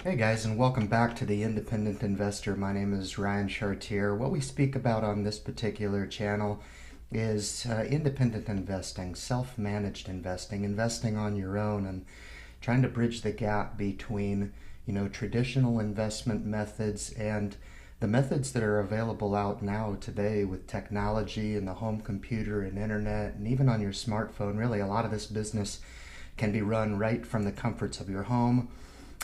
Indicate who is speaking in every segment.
Speaker 1: Hey guys, and welcome back to the Independent Investor. My name is Ryan Chartier. What we speak about on this particular channel is independent investing, self-managed investing, investing on your own, and trying to bridge the gap between, traditional investment methods and the methods that are available out now today with technology and the home computer and internet and even on your smartphone. Really, a lot of this business can be run right from the comforts of your home.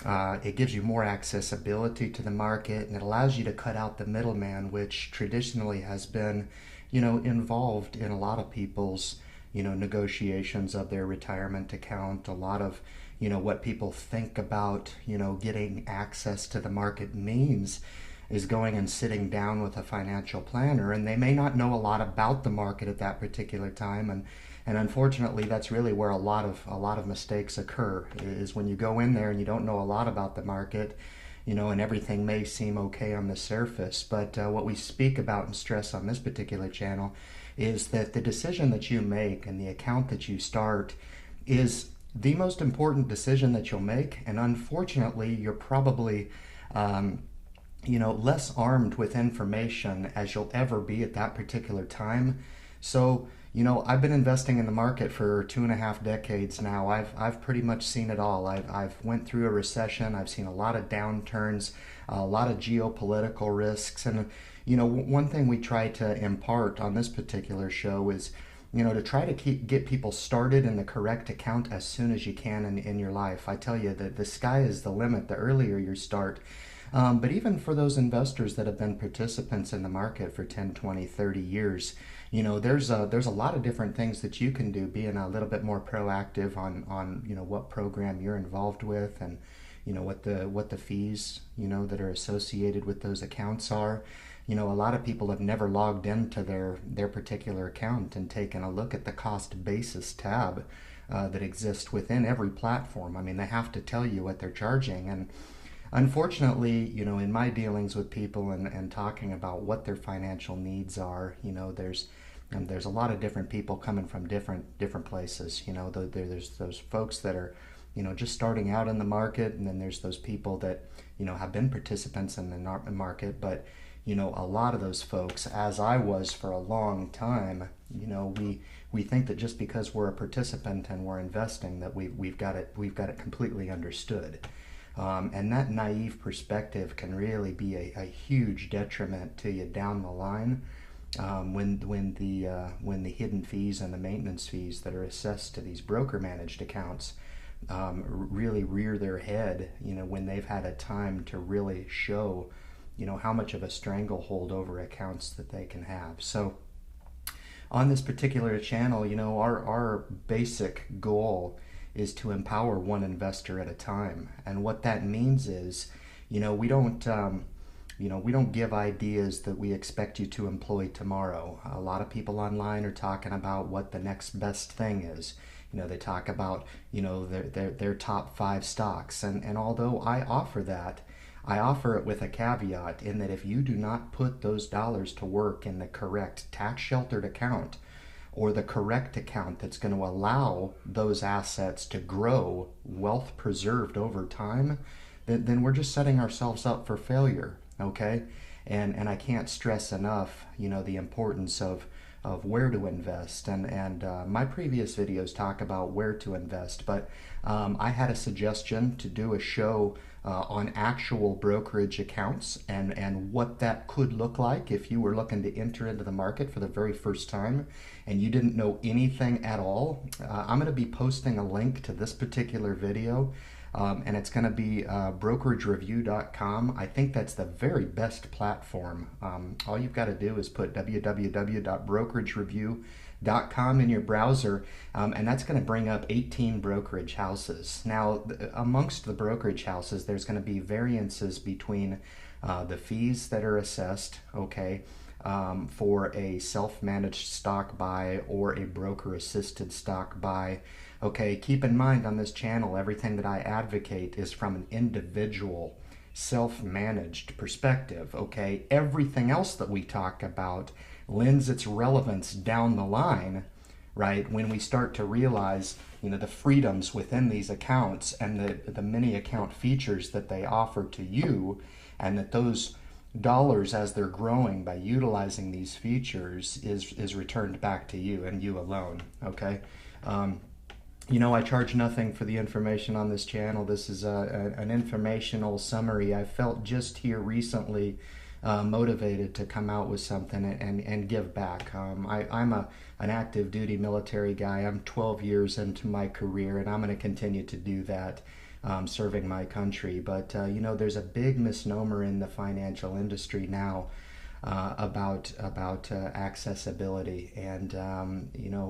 Speaker 1: It gives you more accessibility to the market, and it allows you to cut out the middleman, which traditionally has been, involved in a lot of people's, negotiations of their retirement account. A lot of, what people think about, getting access to the market means is going and sitting down with a financial planner, and they may not know a lot about the market at that particular time, and unfortunately that's really where a lot of mistakes occur, is when you go in there and you don't know a lot about the market, and everything may seem okay on the surface. But what we speak about and stress on this particular channel is that the decision that you make and the account that you start is the most important decision that you'll make, and unfortunately you're probably less armed with information as you'll ever be at that particular time. So, I've been investing in the market for 2.5 decades now. I've pretty much seen it all. I've went through a recession. I've seen a lot of downturns, a lot of geopolitical risks. And, one thing we try to impart on this particular show is, to try to get people started in the correct account as soon as you can in your life. I tell you that the sky is the limit the earlier you start. But even for those investors that have been participants in the market for 10, 20, 30 years, there's a lot of different things that you can do, being a little bit more proactive on what program you're involved with, and what the fees that are associated with those accounts are. A lot of people have never logged into their particular account and taken a look at the cost basis tab that exists within every platform. I mean, they have to tell you what they're charging. And unfortunately, in my dealings with people and talking about what their financial needs are, there's a lot of different people coming from different places. There's those folks that are, just starting out in the market, and then there's those people that, have been participants in the market. But, a lot of those folks, as I was for a long time, we think that just because we're a participant and we're investing, that we've got it completely understood. And that naive perspective can really be a huge detriment to you down the line, when the hidden fees and the maintenance fees that are assessed to these broker managed accounts really rear their head, when they've had a time to really show, how much of a stranglehold over accounts that they can have. So on this particular channel, our basic goal is to empower one investor at a time. And what that means is, we don't give ideas that we expect you to employ tomorrow. A lot of people online are talking about what the next best thing is. They talk about, their top 5 stocks. And although I offer that, I offer it with a caveat, in that if you do not put those dollars to work in the correct tax-sheltered account, or the correct account that's going to allow those assets to grow, wealth preserved over time, then we're just setting ourselves up for failure, okay? And I can't stress enough, the importance of where to invest. And my previous videos talk about where to invest, but I had a suggestion to do a show on actual brokerage accounts and what that could look like if you were looking to enter into the market for the very first time and you didn't know anything at all. I'm going to be posting a link to this particular video, and it's going to be brokeragereview.com. I think that's the very best platform. All you've got to do is put www.brokeragereview.com in your browser, and that's going to bring up 18 brokerage houses. Now, amongst the brokerage houses, there's going to be variances between the fees that are assessed, okay, for a self-managed stock buy or a broker-assisted stock buy. Okay, keep in mind on this channel, everything that I advocate is from an individual, self-managed perspective, okay? Everything else that we talk about lends its relevance down the line, right, when we start to realize the freedoms within these accounts and the many account features that they offer to you, and that those dollars, as they're growing by utilizing these features, is returned back to you and you alone. Okay. I charge nothing for the information on this channel. This is an informational summary. I felt just here recently motivated to come out with something and give back. I'm an active duty military guy. I'm 12 years into my career, and I'm going to continue to do that, serving my country. But there's a big misnomer in the financial industry now about accessibility, and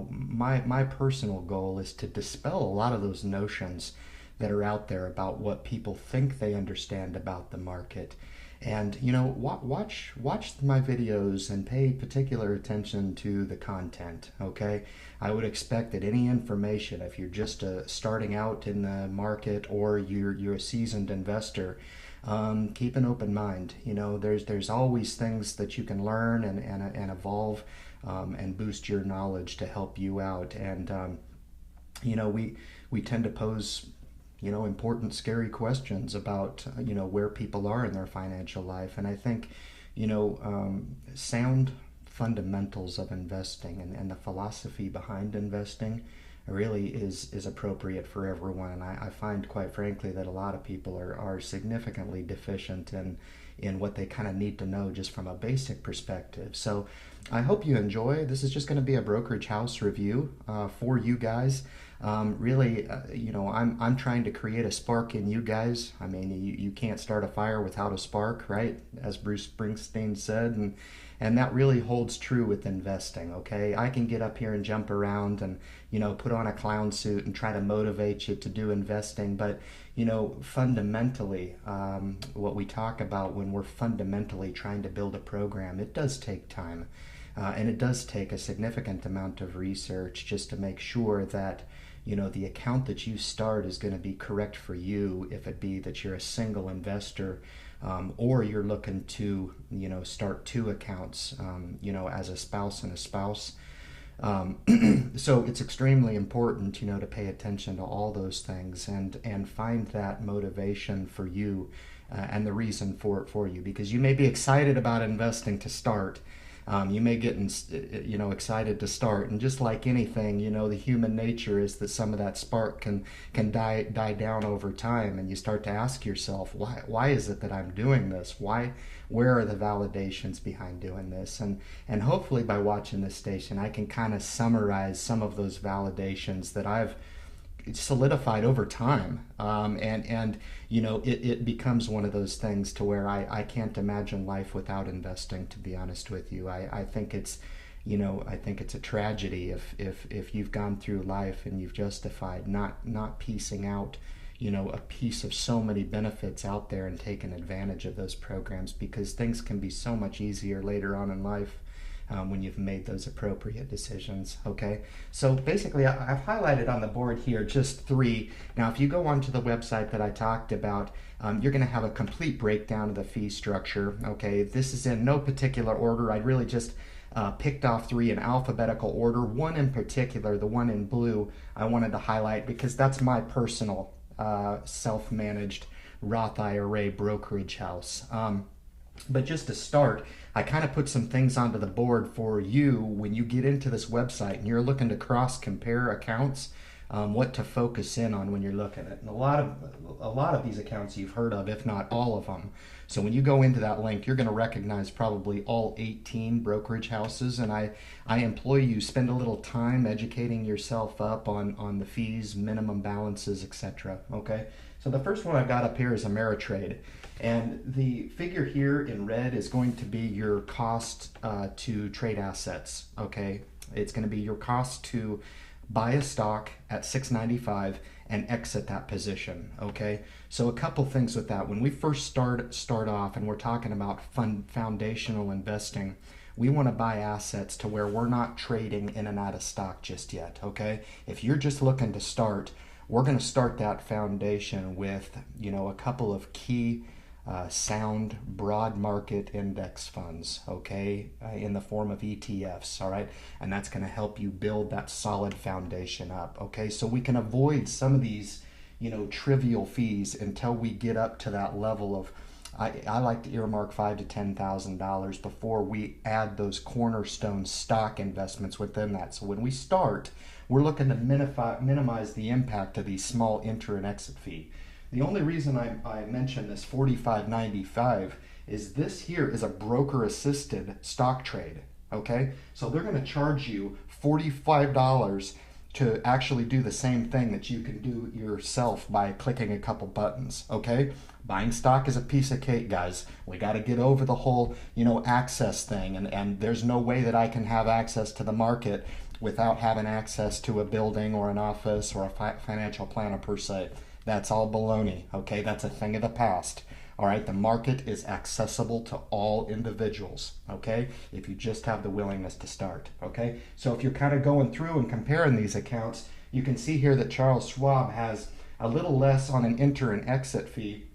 Speaker 1: my personal goal is to dispel a lot of those notions that are out there about what people think they understand about the market. And watch my videos and pay particular attention to the content. Okay, I would expect that any information, if you're just starting out in the market or you're a seasoned investor, keep an open mind. There's always things that you can learn and evolve and boost your knowledge to help you out. And we tend to pose important, scary questions about where people are in their financial life. And I think sound fundamentals of investing and the philosophy behind investing really is appropriate for everyone. And I find, quite frankly, that a lot of people are significantly deficient in what they kind of need to know just from a basic perspective. So I hope you enjoy. This is just going to be a brokerage house review for you guys. Really, I'm trying to create a spark in you guys. I mean, you can't start a fire without a spark, right? As Bruce Springsteen said, and that really holds true with investing. Okay, I can get up here and jump around and put on a clown suit and try to motivate you to do investing, but fundamentally, what we talk about when we're fundamentally trying to build a program, it does take time, and it does take a significant amount of research just to make sure that the account that you start is going to be correct for you, if it be that you're a single investor, or you're looking to start two accounts, as a spouse and a spouse. So it's extremely important to pay attention to all those things and find that motivation for you, and the reason for you, because you may be excited about investing to start. You may get excited to start, and just like anything, the human nature is that some of that spark can die down over time, and you start to ask yourself, why is it that I'm doing this? Where are the validations behind doing this? And hopefully by watching this station, I can kind of summarize some of those validations that I've solidified over time, and it becomes one of those things to where I can't imagine life without investing, to be honest with you. I think it's a tragedy if you've gone through life and you've justified not piecing out a piece of so many benefits out there and taking advantage of those programs, because things can be so much easier later on in life when you've made those appropriate decisions. Okay, so basically I've highlighted on the board here just 3. Now if you go onto the website that I talked about, you're going to have a complete breakdown of the fee structure. Okay, this is in no particular order. I really just picked off 3 in alphabetical order. One in particular, the one in blue, I wanted to highlight because that's my personal self-managed Roth IRA brokerage house. But just to start, I kind of put some things onto the board for you when you get into this website and you're looking to cross-compare accounts, what to focus in on when you're looking at it. And a lot of these accounts you've heard of, if not all of them. So when you go into that link, you're going to recognize probably all 18 brokerage houses, and I employ you spend a little time educating yourself up on the fees, minimum balances, etc. Okay, so the first one I've got up here is Ameritrade. And the figure here in red is going to be your cost to trade assets. Okay, it's going to be your cost to buy a stock at $6.95 and exit that position. Okay, so a couple things with that. When we first start off and we're talking about foundational investing, we want to buy assets to where we're not trading in and out of stock just yet. Okay, if you're just looking to start, we're going to start that foundation with a couple of key sound broad market index funds, okay, in the form of ETFs, all right? And that's going to help you build that solid foundation up, okay? So we can avoid some of these, trivial fees until we get up to that level of, I like to earmark $5,000 to $10,000 before we add those cornerstone stock investments within that. So when we start, we're looking to minimize the impact of these small enter and exit fee. The only reason I mention this $45.95 is this here is a broker assisted stock trade. Okay, so they're going to charge you $45 to actually do the same thing that you can do yourself by clicking a couple buttons. Okay, buying stock is a piece of cake, guys. We got to get over the whole access thing, and there's no way that I can have access to the market without having access to a building or an office or a financial planner per se. That's all baloney, okay? That's a thing of the past, all right? The market is accessible to all individuals, okay? If you just have the willingness to start, okay? So if you're kind of going through and comparing these accounts, you can see here that Charles Schwab has a little less on an enter and exit fee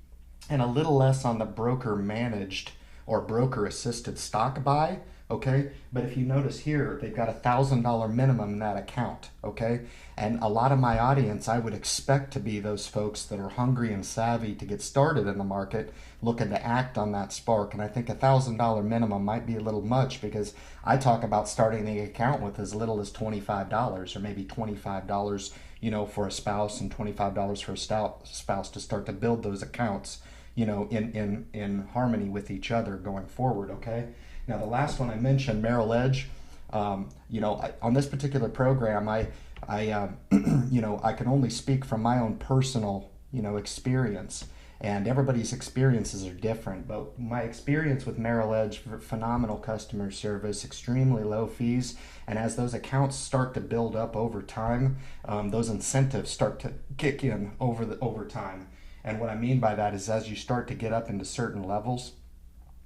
Speaker 1: and a little less on the broker managed or broker assisted stock buy, okay? But if you notice here, they've got $1,000 minimum in that account, okay? And a lot of my audience, I would expect to be those folks that are hungry and savvy to get started in the market, looking to act on that spark. And I think $1,000 minimum might be a little much, because I talk about starting the account with as little as $25 or maybe $25, for a spouse, and $25 for a spouse to start to build those accounts, in harmony with each other going forward, okay? Now, the last one I mentioned, Merrill Edge, on this particular program, I can only speak from my own personal, experience, and everybody's experiences are different. But my experience with Merrill Edge, phenomenal customer service, extremely low fees, and as those accounts start to build up over time, those incentives start to kick in over time. And what I mean by that is, as you start to get up into certain levels,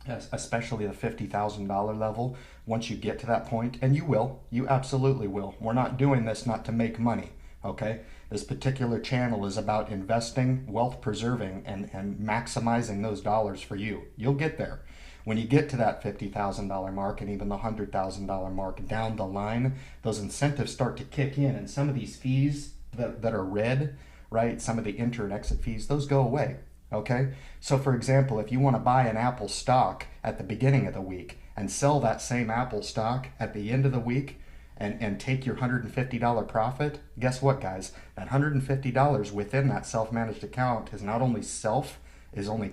Speaker 1: especially the $50,000 level, once you get to that point, and you absolutely will. We're not doing this not to make money, okay? This particular channel is about investing, wealth preserving, and maximizing those dollars for you. You'll get there. When you get to that $50,000 mark and even the $100,000 mark down the line, those incentives start to kick in, and some of these fees that are red, right, some of the enter and exit fees, those go away. Okay, so for example, if you want to buy an Apple stock at the beginning of the week and sell that same Apple stock at the end of the week and take your $150 profit, guess what, guys? That $150 within that self-managed account is not only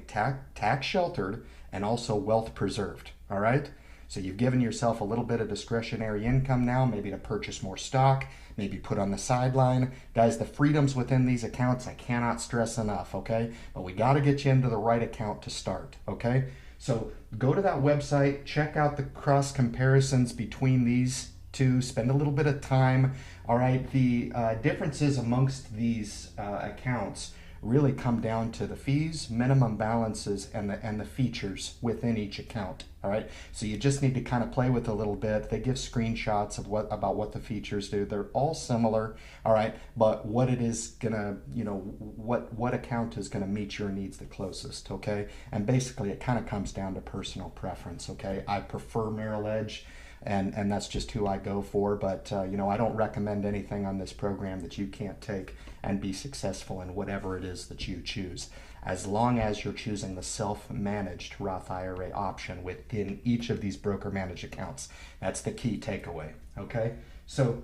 Speaker 1: tax sheltered and also wealth preserved, all right? So you've given yourself a little bit of discretionary income now, maybe to purchase more stock, maybe put on the sideline. Guys, the freedoms within these accounts, I cannot stress enough, okay? But we got to get you into the right account to start, okay? So go to that website, check out the cross comparisons between these two, spend a little bit of time, all right? The differences amongst these accounts really come down to the fees, minimum balances, and the features within each account, all right? So you just need to kind of play with it a little bit. They give screenshots of about what the features do. They're all similar, all right? But what it is gonna, what account is gonna meet your needs the closest, okay? And basically it kind of comes down to personal preference, okay? I prefer Merrill Edge, and that's just who I go for. But I don't recommend anything on this program that you can't take and be successful in whatever it is that you choose, as long as you're choosing the self-managed Roth IRA option within each of these broker managed accounts. That's the key takeaway, okay? So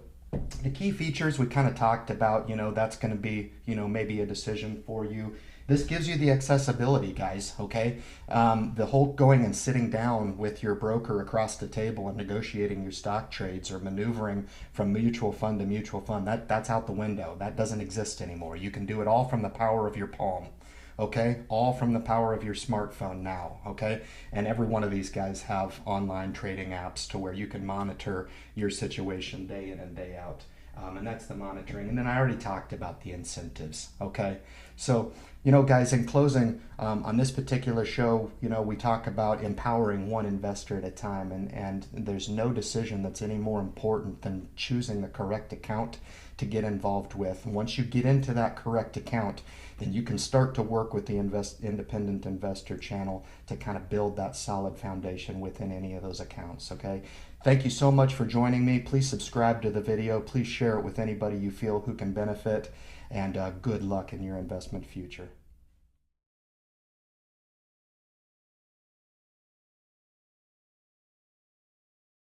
Speaker 1: the key features we kind of talked about, that's going to be, maybe a decision for you. This gives you the accessibility, guys, okay? The whole going and sitting down with your broker across the table and negotiating your stock trades or maneuvering from mutual fund to mutual fund, that's out the window. That doesn't exist anymore. You can do it all from the power of your palm, okay? All from the power of your smartphone now, okay? And every one of these guys have online trading apps to where you can monitor your situation day in and day out. And that's the monitoring. And then I already talked about the incentives, okay? So, guys, in closing, on this particular show, we talk about empowering one investor at a time, and there's no decision that's any more important than choosing the correct account to get involved with. And once you get into that correct account, then you can start to work with the independent investor channel to kind of build that solid foundation within any of those accounts. Okay. Thank you so much for joining me. Please subscribe to the video. Please share it with anybody you feel who can benefit, and good luck in your investment future.